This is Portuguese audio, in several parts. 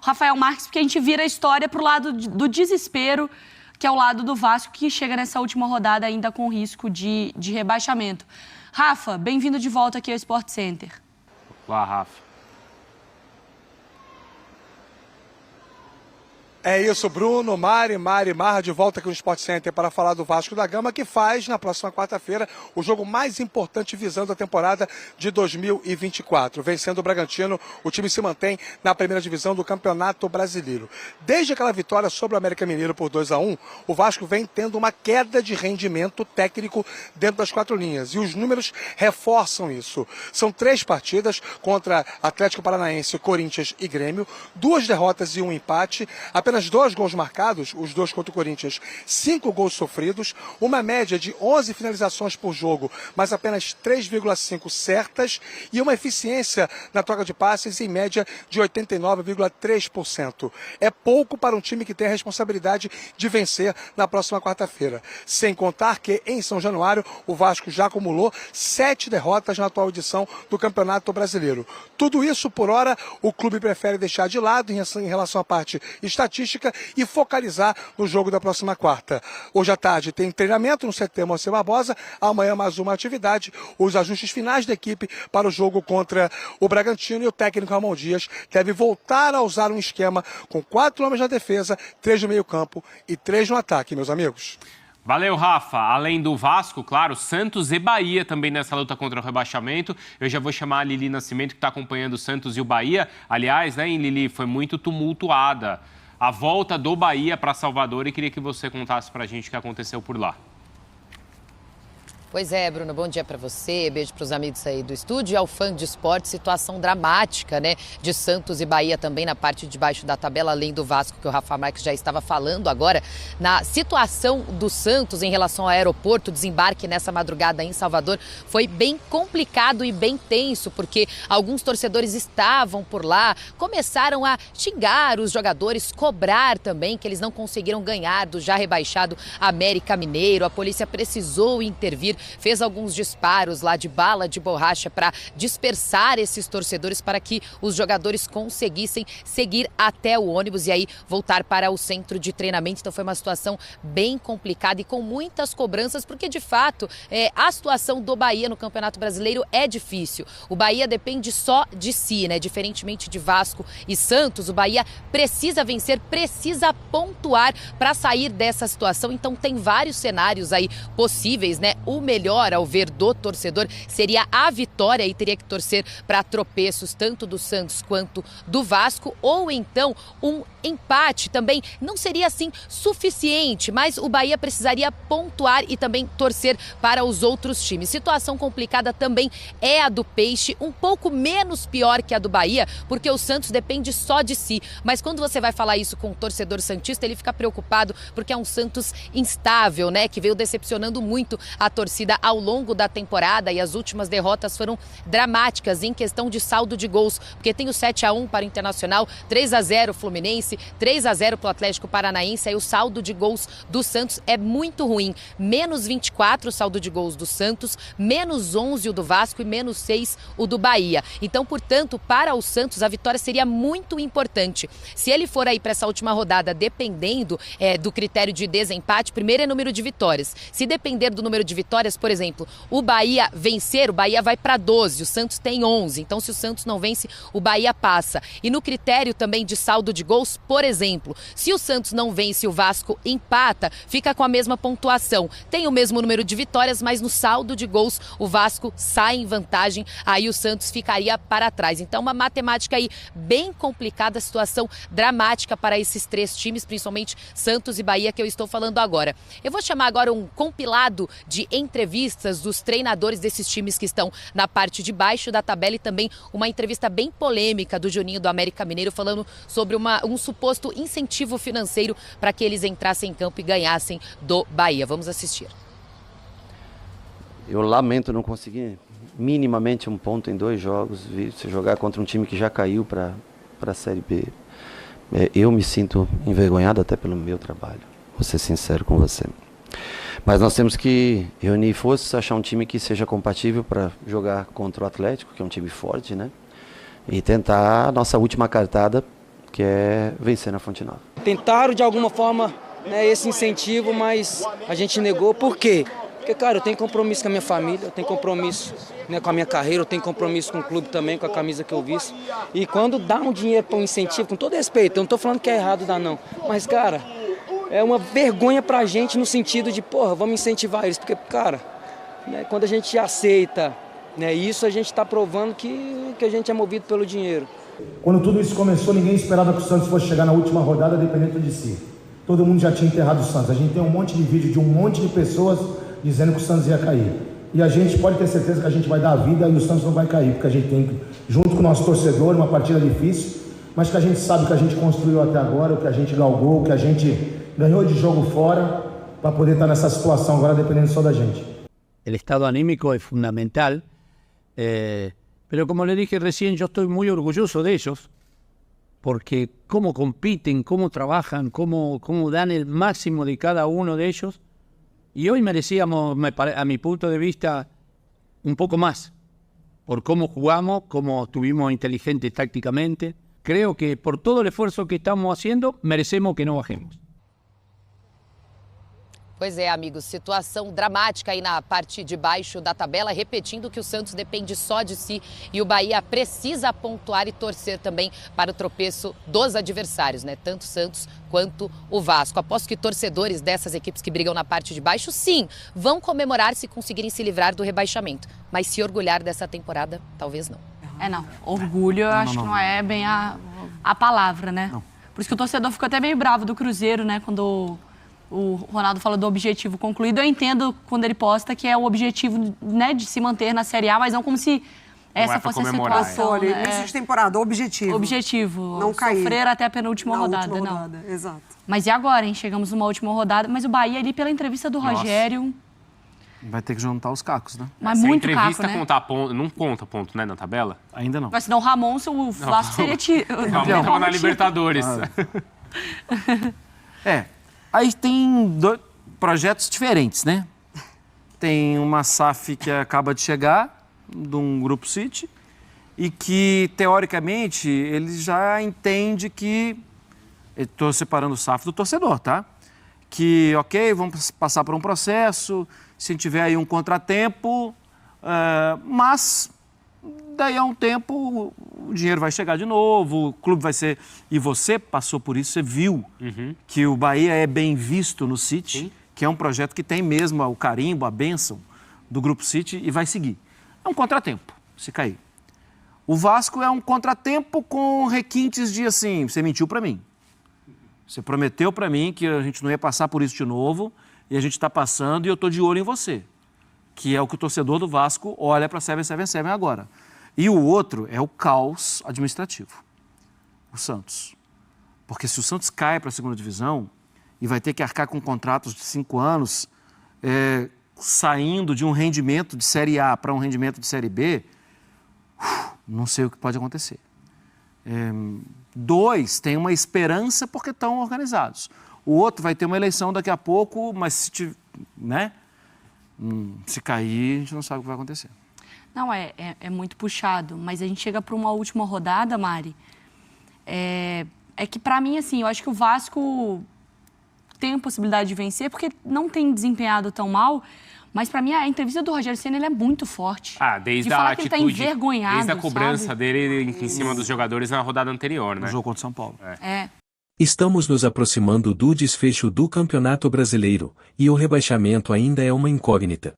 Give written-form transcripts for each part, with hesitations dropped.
Rafael Marques, porque a gente vira a história para o lado do desespero, que é o lado do Vasco, que chega nessa última rodada ainda com risco de rebaixamento. Rafa, bem-vindo de volta aqui ao Sport Center. Olá, Rafa. É isso, Bruno, Mari, de volta aqui no Sport Center para falar do Vasco da Gama, que faz, na próxima quarta-feira, o jogo mais importante visando a temporada de 2024. Vencendo o Bragantino, o time se mantém na primeira divisão do Campeonato Brasileiro. Desde aquela vitória sobre o América Mineiro por 2-1, o Vasco vem tendo uma queda de rendimento técnico dentro das 4 linhas. E os números reforçam isso. São 3 partidas contra Atlético Paranaense, Corinthians e Grêmio, 2 derrotas e 1 empate, apenas 2 gols marcados, os 2 contra o Corinthians, 5 gols sofridos, uma média de 11 finalizações por jogo, mas apenas 3,5 certas e uma eficiência na troca de passes em média de 89,3%. É pouco para um time que tem a responsabilidade de vencer na próxima quarta-feira. Sem contar que, em São Januário, o Vasco já acumulou 7 derrotas na atual edição do Campeonato Brasileiro. Tudo isso, por hora, o clube prefere deixar de lado em relação à parte estatística e focalizar no jogo da próxima quarta. Hoje à tarde tem treinamento no CT Moacir Barbosa, amanhã mais uma atividade, os ajustes finais da equipe para o jogo contra o Bragantino, e o técnico Ramon Dias deve voltar a usar um esquema com 4 homens na defesa, 3 no meio campo e 3 no ataque, meus amigos. Valeu, Rafa. Além do Vasco, claro, Santos e Bahia também nessa luta contra o rebaixamento. Eu já vou chamar a Lili Nascimento, que está acompanhando o Santos e o Bahia. Aliás, né, Lili, foi muito tumultuada a volta do Bahia para Salvador, e queria que você contasse para a gente o que aconteceu por lá. Pois é, Bruno, bom dia para você, beijo para os amigos aí do estúdio e ao fã de esporte. Situação dramática, né, de Santos e Bahia também na parte de baixo da tabela, além do Vasco, que o Rafa Marques já estava falando agora. Na situação do Santos em relação ao aeroporto, desembarque nessa madrugada em Salvador foi bem complicado e bem tenso, porque alguns torcedores estavam por lá, começaram a xingar os jogadores, cobrar também que eles não conseguiram ganhar do já rebaixado América Mineiro. A polícia precisou intervir, fez alguns disparos lá de bala de borracha para dispersar esses torcedores, para que os jogadores conseguissem seguir até o ônibus e aí voltar para o centro de treinamento. Então foi uma situação bem complicada e com muitas cobranças, porque de fato a situação do Bahia no Campeonato Brasileiro é difícil. O Bahia depende só de si, né? Diferentemente de Vasco e Santos, o Bahia precisa vencer, precisa pontuar para sair dessa situação. Então tem vários cenários aí possíveis, né? O melhor, ao ver do torcedor, seria a vitória, e teria que torcer para tropeços tanto do Santos quanto do Vasco, ou então um empate também não seria assim suficiente, mas o Bahia precisaria pontuar e também torcer para os outros times. Situação complicada também é a do Peixe, um pouco menos pior que a do Bahia, porque o Santos depende só de si, mas quando você vai falar isso com o torcedor santista, ele fica preocupado porque é um Santos instável, né, que veio decepcionando muito a torcida ao longo da temporada, e as últimas derrotas foram dramáticas em questão de saldo de gols, porque tem o 7-1 para o Internacional, 3-0 Fluminense, 3-0 para o Atlético Paranaense. Aí o saldo de gols do Santos é muito ruim, menos 24 o saldo de gols do Santos, menos 11 o do Vasco e menos 6 o do Bahia. Então, portanto, para o Santos a vitória seria muito importante. Se ele for aí para essa última rodada dependendo do critério de desempate, primeiro é número de vitórias. Se depender do número de vitórias, por exemplo, o Bahia vencer, o Bahia vai para 12, o Santos tem 11. Então, se o Santos não vence, o Bahia passa. E no critério também de saldo de gols, por exemplo, se o Santos não vence e o Vasco empata, fica com a mesma pontuação. Tem o mesmo número de vitórias, mas no saldo de gols o Vasco sai em vantagem, aí o Santos ficaria para trás. Então, uma matemática aí bem complicada, situação dramática para esses 3 times, principalmente Santos e Bahia, que eu estou falando agora. Eu vou chamar agora um compilado de entrevistas dos treinadores desses times que estão na parte de baixo da tabela, e também uma entrevista bem polêmica do Juninho do América Mineiro, falando sobre um suposto incentivo financeiro para que eles entrassem em campo e ganhassem do Bahia. Vamos assistir. Eu lamento não conseguir minimamente um ponto em 2 jogos, se jogar contra um time que já caiu para a Série B. Eu me sinto envergonhado até pelo meu trabalho, vou ser sincero com você. Mas nós temos que reunir forças, achar um time que seja compatível para jogar contra o Atlético, que é um time forte, né? E tentar a nossa última cartada que é vencer na Fonte Nova. Tentaram de alguma forma, né, esse incentivo, mas a gente negou. Por quê? Porque, cara, eu tenho compromisso com a minha família, eu tenho compromisso, né, com a minha carreira, eu tenho compromisso com o clube também, com a camisa que eu visto. E quando dá um dinheiro para um incentivo, com todo respeito, eu não estou falando que é errado dar não, mas, cara, é uma vergonha pra gente no sentido de, porra, vamos incentivar eles, porque, cara, né, quando a gente aceita, né, isso, a gente está provando que a gente é movido pelo dinheiro. Quando tudo isso começou, ninguém esperava que o Santos fosse chegar na última rodada dependendo de si. Todo mundo já tinha enterrado o Santos. A gente tem um monte de vídeo de um monte de pessoas dizendo que o Santos ia cair. E a gente pode ter certeza que a gente vai dar a vida e o Santos não vai cair, porque a gente tem, junto com o nosso torcedor, uma partida difícil, mas que a gente sabe que a gente construiu até agora, o que a gente galgou, o que a gente ganhou de jogo fora, para poder estar nessa situação agora dependendo só da gente. El estado anímico es fundamental, pero como le dije recién, yo estoy muy orgulloso de ellos, porque cómo compiten, cómo trabajan, cómo dan el máximo de cada uno de ellos. Y hoy merecíamos, a mi punto de vista, un poco más, por cómo jugamos, cómo estuvimos inteligentes tácticamente. Creo que por todo el esfuerzo que estamos haciendo, merecemos que no bajemos. Pois é, amigos, situação dramática aí na parte de baixo da tabela, repetindo que o Santos depende só de si e o Bahia precisa pontuar e torcer também para o tropeço dos adversários, né? Tanto o Santos quanto o Vasco. Aposto que torcedores dessas equipes que brigam na parte de baixo, sim, vão comemorar se conseguirem se livrar do rebaixamento, mas se orgulhar dessa temporada, talvez não. Não. Orgulho eu acho que não é bem a palavra, né? Não. Por isso que o torcedor ficou até meio bravo do Cruzeiro, né? Quando o Ronaldo falou do objetivo concluído. Eu entendo quando ele posta que é o objetivo, né, de se manter na Série A, mas não como se essa fosse a situação. Né? Início de temporada, objetivo. Objetivo. Não cair. Sofrer até a penúltima rodada. Última rodada. Exato. Mas e agora, hein? Chegamos numa última rodada. Mas o Bahia ali, pela entrevista do Rogério... Vai ter que juntar os cacos, né? Mas muito caco, né? Não conta ponto, né, na tabela? Ainda não. Mas senão o Ramon, o Vasco seria... O Ramon estava na Libertadores. Aí tem dois projetos diferentes, né? Tem uma SAF que acaba de chegar, de um Grupo City, e que, teoricamente, ele já entende que... Estou separando o SAF do torcedor, tá? Que, ok, vamos passar por um processo, se tiver aí um contratempo, mas daí a um tempo o dinheiro vai chegar de novo, o clube vai ser... E você passou por isso, você viu que o Bahia é bem visto no City, que é um projeto que tem mesmo o carimbo, a bênção do Grupo City e vai seguir. É um contratempo, se cair. O Vasco é um contratempo com requintes de assim, você mentiu para mim. Você prometeu para mim que a gente não ia passar por isso de novo e a gente está passando e eu estou de olho em você. Que é o que o torcedor do Vasco olha para 777 agora. E o outro é o caos administrativo, o Santos. Porque se o Santos cai para a segunda divisão e vai ter que arcar com contratos de 5 anos, saindo de um rendimento de Série A para um rendimento de Série B, não sei o que pode acontecer. 2, tem uma esperança porque estão organizados. O outro vai ter uma eleição daqui a pouco, mas se cair, a gente não sabe o que vai acontecer. Não, é muito puxado, mas a gente chega para uma última rodada, Mari, é que para mim, assim, eu acho que o Vasco tem a possibilidade de vencer, porque não tem desempenhado tão mal, mas para mim a entrevista do Rogério Ceni, ele é muito forte. Desde de a falar atitude, que ele tá envergonhado, desde a cobrança sabe? dele em cima dos jogadores na rodada anterior, né? No jogo contra o São Paulo. Estamos nos aproximando do desfecho do Campeonato Brasileiro, e o rebaixamento ainda é uma incógnita.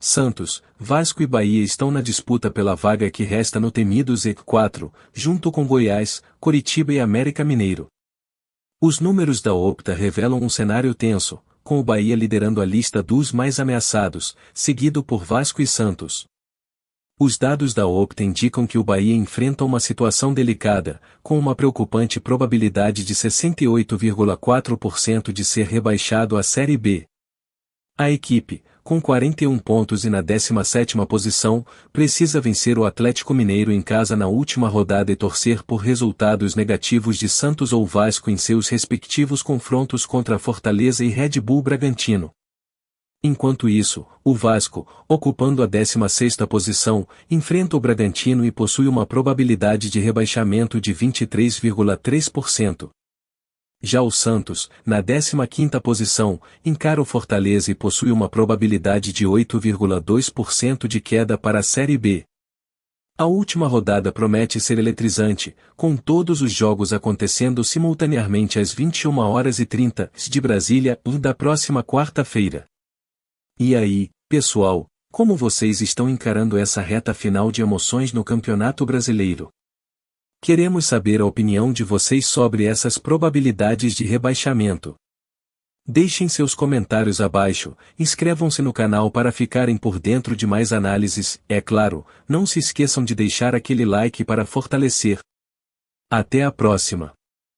Santos, Vasco e Bahia estão na disputa pela vaga que resta no temido Z4, junto com Goiás, Coritiba e América Mineiro. Os números da Opta revelam um cenário tenso, com o Bahia liderando a lista dos mais ameaçados, seguido por Vasco e Santos. Os dados da Opta indicam que o Bahia enfrenta uma situação delicada, com uma preocupante probabilidade de 68,4% de ser rebaixado à Série B. A equipe, com 41 pontos e na 17ª posição, precisa vencer o Atlético Mineiro em casa na última rodada e torcer por resultados negativos de Santos ou Vasco em seus respectivos confrontos contra Fortaleza e Red Bull Bragantino. Enquanto isso, o Vasco, ocupando a 16ª posição, enfrenta o Bragantino e possui uma probabilidade de rebaixamento de 23,3%. Já o Santos, na 15ª posição, encara o Fortaleza e possui uma probabilidade de 8,2% de queda para a Série B. A última rodada promete ser eletrizante, com todos os jogos acontecendo simultaneamente às 21h30 de Brasília, da próxima quarta-feira. E aí, pessoal, como vocês estão encarando essa reta final de emoções no Campeonato Brasileiro? Queremos saber a opinião de vocês sobre essas probabilidades de rebaixamento. Deixem seus comentários abaixo, inscrevam-se no canal para ficarem por dentro de mais análises, é claro, não se esqueçam de deixar aquele like para fortalecer. Até a próxima!